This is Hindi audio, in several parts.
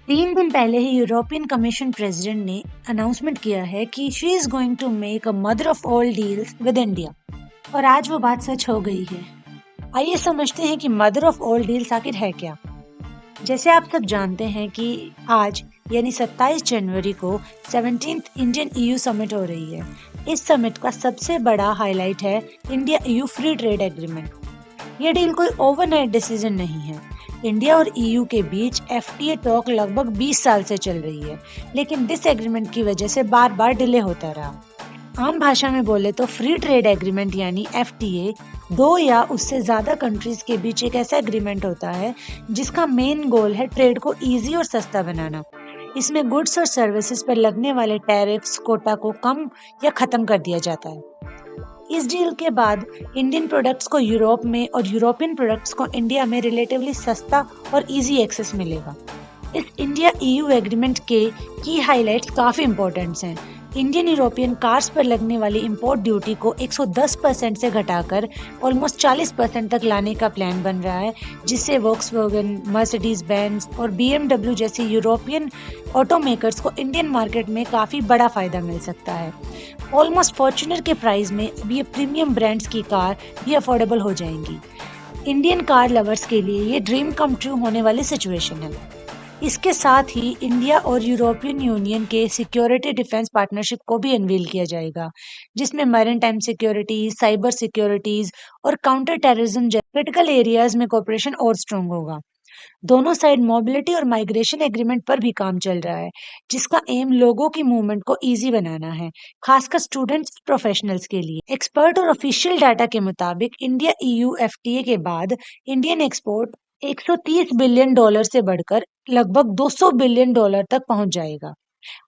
3 दिन पहले ही यूरोपियन कमीशन प्रेसिडेंट ने अनाउंसमेंट किया है कि she is going to make a mother of all deals with India. और आज वो बात सच हो गई है। आइए समझते हैं कि मदर ऑफ ऑल डील्स आखिर है क्या। जैसे आप सब जानते हैं कि आज यानी 27 जनवरी को 17th इंडियन ईयू समिट हो रही है। इस समिट का सबसे बड़ा हाईलाइट है India EU free trade agreement. ये डील कोई ओवरनाइट डिसीजन नहीं है। इंडिया और ईयू के बीच एफटीए टॉक लगभग 20 साल से चल रही है, लेकिन डिसएग्रीमेंट की वजह से बार बार डिले होता रहा। आम भाषा में बोले तो फ्री ट्रेड एग्रीमेंट यानी एफटीए दो या उससे ज्यादा कंट्रीज के बीच एक ऐसा एग्रीमेंट होता है जिसका मेन गोल है ट्रेड को इजी और सस्ता बनाना। इसमें गुड्स और सर्विसेज पर लगने वाले टैरिफ्स कोटा को कम या खत्म कर दिया जाता है। इस डील के बाद इंडियन प्रोडक्ट्स को यूरोप में और यूरोपियन प्रोडक्ट्स को इंडिया में रिलेटिवली सस्ता और इजी एक्सेस मिलेगा। इस इंडिया ईयू एग्रीमेंट के की हाइलाइट्स काफी इंपॉर्टेंट हैं। इंडियन यूरोपियन कार्स पर लगने वाली इंपोर्ट ड्यूटी को 110% से घटाकर ऑलमोस्ट 40% तक लाने का प्लान बन रहा है, जिससे वोक्सवैगन, मर्सिडीज बेंज और बीएमडब्ल्यू जैसी यूरोपियन ऑटोमेकर्स को इंडियन मार्केट में काफी बड़ा फायदा मिल सकता है। ऑलमोस्ट फॉर्च्यूनर के प्राइस में अब ये प्रीमियम ब्रांड्स की कार भी अफोर्डेबल हो जाएंगी। इंडियन कार लवर्स के लिए ये ड्रीम कम ट्रू होने वाली सिचुएशन है। इसके साथ ही इंडिया और यूरोपियन यूनियन के सिक्योरिटी डिफेंस पार्टनरशिप को भी अनवील किया जाएगा, जिसमें मैरीटाइम सिक्योरिटीज, साइबर सिक्योरिटीज और काउंटर टेररिज्म जैसे क्रिटिकल एरियाज में कोऑपरेशन और स्ट्रॉन्ग होगा। दोनों साइड मोबिलिटी और माइग्रेशन एग्रीमेंट पर भी काम चल रहा है, जिसका एम लोगों की मूवमेंट को इजी बनाना है, खासकर स्टूडेंट्स प्रोफेशनल्स के लिए। एक्सपर्ट और ऑफिशियल डाटा के मुताबिक इंडिया ईयू एफटीए के बाद इंडियन एक्सपोर्ट $130 बिलियन से बढ़कर लगभग $200 बिलियन तक पहुंच जाएगा।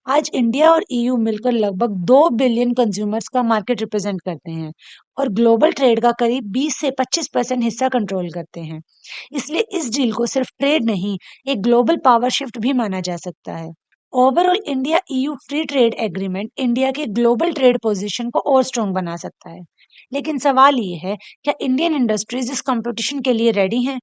आज इंडिया और ईयू मिलकर लगभग 2 बिलियन कंज्यूमर्स का मार्केट रिप्रेजेंट करते हैं और ग्लोबल ट्रेड का करीब 20 से 25% हिस्सा कंट्रोल करते हैं। इसलिए इस डील को सिर्फ ट्रेड नहीं, एक ग्लोबल पावर शिफ्ट भी माना जा सकता है। Overall India EU free trade agreement India के ग्लोबल ट्रेड पोजीशन को और स्ट्रॉन्ग बना सकता है। लेकिन सवाल ये है, क्या इंडियन इंडस्ट्रीज इस कंपटीशन के लिए रेडी हैं?